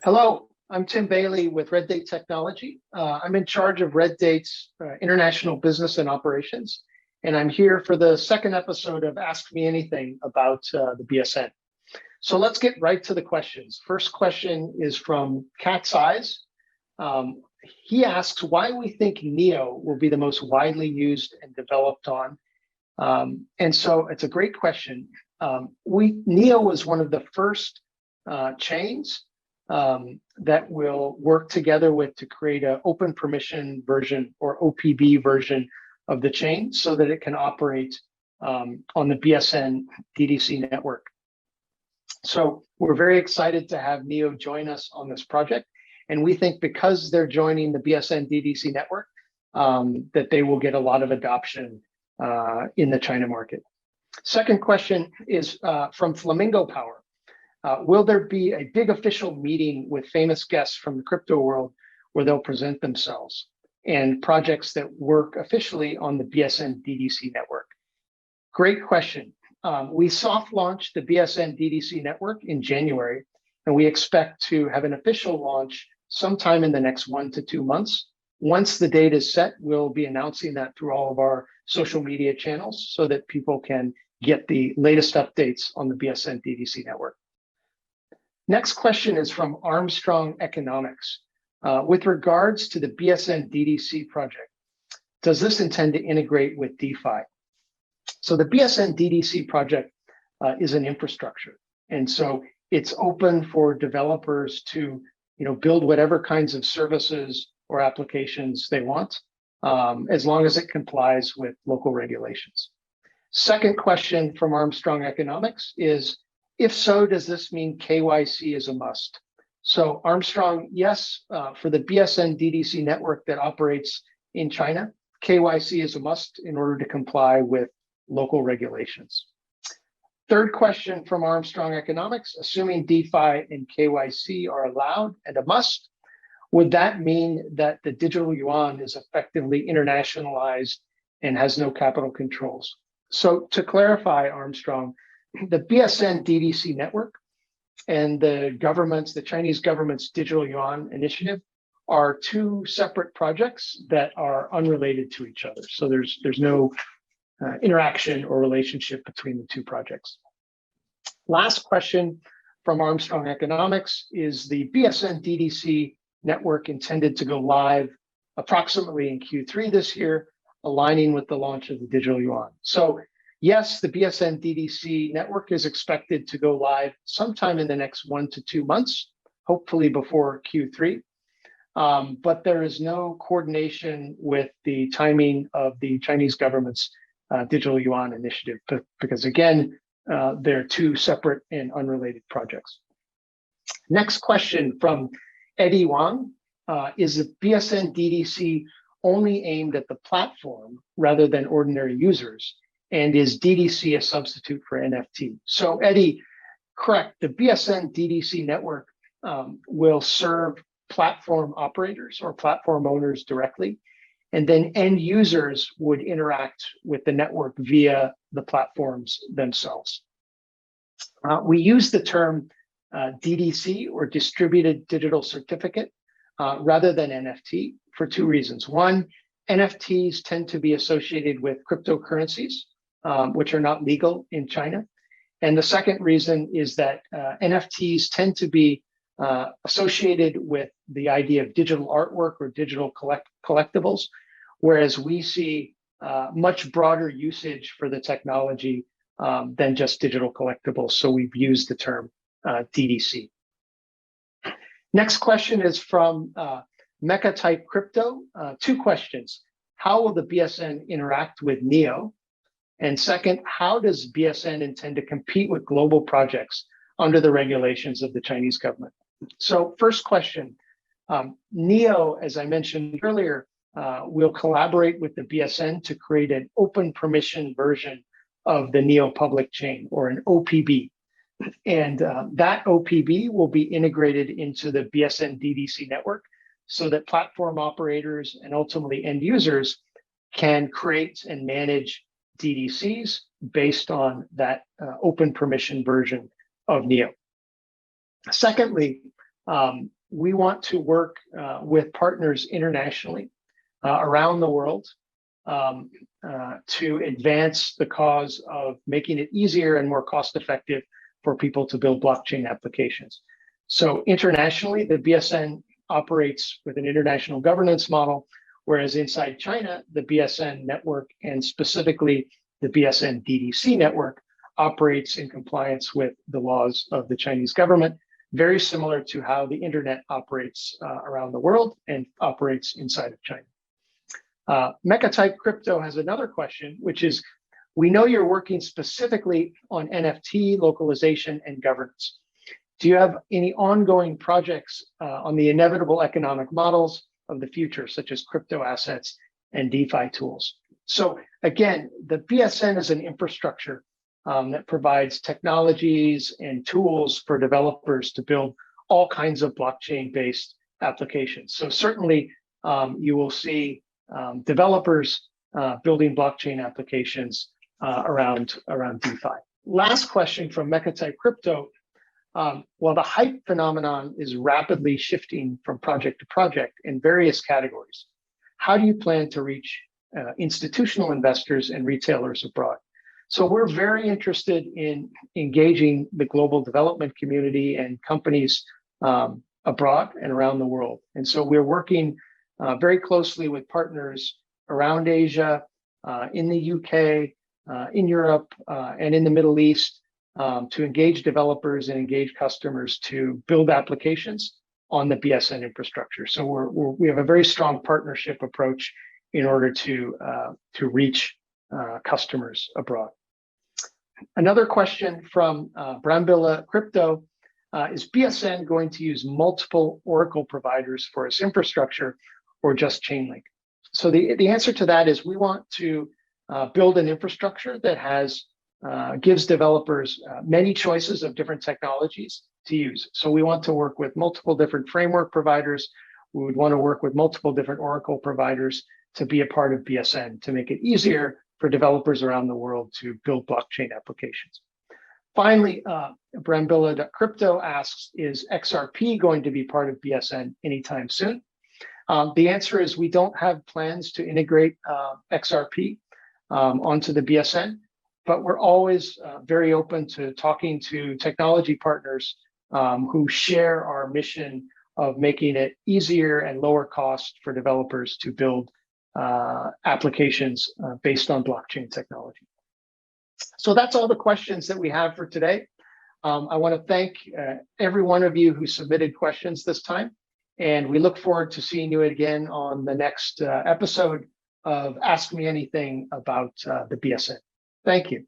Hello, I'm Tim Bailey with Red Date Technology. I'm in charge of Red Date's international business and operations, and I'm here for the second episode of Ask Me Anything about the BSN. So let's get right to the questions. First question is from Cat's Eyes. He asks why we think Neo will be the most widely used and developed on. And so it's a great question. Neo was one of the first chains that will work together with to create an open permission version or OPB version of the chain so that it can operate on the BSN DDC network. So we're very excited to have Neo join us on this project. And we think because they're joining the BSN DDC network, that they will get a lot of adoption in the China market. Second question is from Flamingo Power. Will there be a big official meeting with famous guests from the crypto world where they'll present themselves and projects that work officially on the BSN DDC network? Great question. We soft launched the BSN DDC network in January, and we expect to have an official launch sometime in the next 1 to 2 months. Once the date is set, we'll be announcing that through all of our social media channels so that people can get the latest updates on the BSN DDC network. Next question is from Armstrong Economics. With regards to the BSN DDC project, does this intend to integrate with DeFi? So the BSN DDC project is an infrastructure. And so it's open for developers to build whatever kinds of services or applications they want, as long as it complies with local regulations. Second question from Armstrong Economics is, if so, does this mean KYC is a must? So Armstrong, yes, for the BSN DDC network that operates in China, KYC is a must in order to comply with local regulations. Third question from Armstrong Economics, assuming DeFi and KYC are allowed and a must, would that mean that the digital yuan is effectively internationalized and has no capital controls? So to clarify, Armstrong, the BSN DDC network and the Chinese government's digital yuan initiative are two separate projects that are unrelated to each other. So there's no interaction or relationship between the two projects. Last question from Armstrong Economics, is the BSN DDC network intended to go live approximately in Q3 this year, aligning with the launch of the digital yuan? So yes, the BSN DDC network is expected to go live sometime in the next 1 to 2 months, hopefully before Q3. But there is no coordination with the timing of the Chinese government's digital yuan initiative, because again, they're two separate and unrelated projects. Next question from Eddie Wang. Is the BSN DDC only aimed at the platform rather than ordinary users? And is DDC a substitute for NFT? So Eddie, correct, the BSN DDC network will serve platform operators or platform owners directly, and then end users would interact with the network via the platforms themselves. We use the term DDC, or distributed digital certificate, rather than NFT for two reasons. One, NFTs tend to be associated with cryptocurrencies, which are not legal in China. And the second reason is that NFTs tend to be associated with the idea of digital artwork or digital collectibles, whereas we see much broader usage for the technology than just digital collectibles. So we've used the term DDC. Next question is from Mecha Type Crypto. Two questions. How will the BSN interact with Neo? And second, how does BSN intend to compete with global projects under the regulations of the Chinese government? So first question, Neo, as I mentioned earlier, will collaborate with the BSN to create an open permission version of the Neo public chain, or an OPB. And that OPB will be integrated into the BSN DDC network so that platform operators and ultimately end users can create and manage DDCs based on that open permission version of Neo. Secondly, We want to work with partners internationally around the world to advance the cause of making it easier and more cost-effective for people to build blockchain applications. So internationally, the BSN operates with an international governance model, whereas inside China, the BSN network, and specifically the BSN DDC network, operates in compliance with the laws of the Chinese government, very similar to how the internet operates around the world and operates inside of China. Mecha-Type Crypto has another question, which is, we know you're working specifically on NFT, localization, and governance. Do you have any ongoing projects on the inevitable economic models of the future, such as crypto assets and DeFi tools? So again, the BSN is an infrastructure that provides technologies and tools for developers to build all kinds of blockchain-based applications. So certainly you will see developers building blockchain applications around DeFi. Last question from Mecha-Type Crypto. While the hype phenomenon is rapidly shifting from project to project in various categories, how do you plan to reach institutional investors and retailers abroad? So we're very interested in engaging the global development community and companies abroad and around the world. And so we're working very closely with partners around Asia, in the UK, in Europe, and in the Middle East to engage developers and engage customers to build applications on the BSN infrastructure. So we have a very strong partnership approach in order to reach customers abroad. Another question from Brambilla Crypto, is BSN going to use multiple Oracle providers for its infrastructure or just Chainlink? So the answer to that is we want to build an infrastructure that gives developers many choices of different technologies to use. So we want to work with multiple different framework providers. We would want to work with multiple different Oracle providers to be a part of BSN to make it easier for developers around the world to build blockchain applications. Finally, Brambilla.crypto asks, is XRP going to be part of BSN anytime soon? The answer is we don't have plans to integrate XRP onto the BSN, but we're always very open to talking to technology partners who share our mission of making it easier and lower cost for developers to build applications based on blockchain technology. So that's all the questions that we have for today. I want to thank every one of you who submitted questions this time, and we look forward to seeing you again on the next episode of Ask Me Anything about the BSN. Thank you.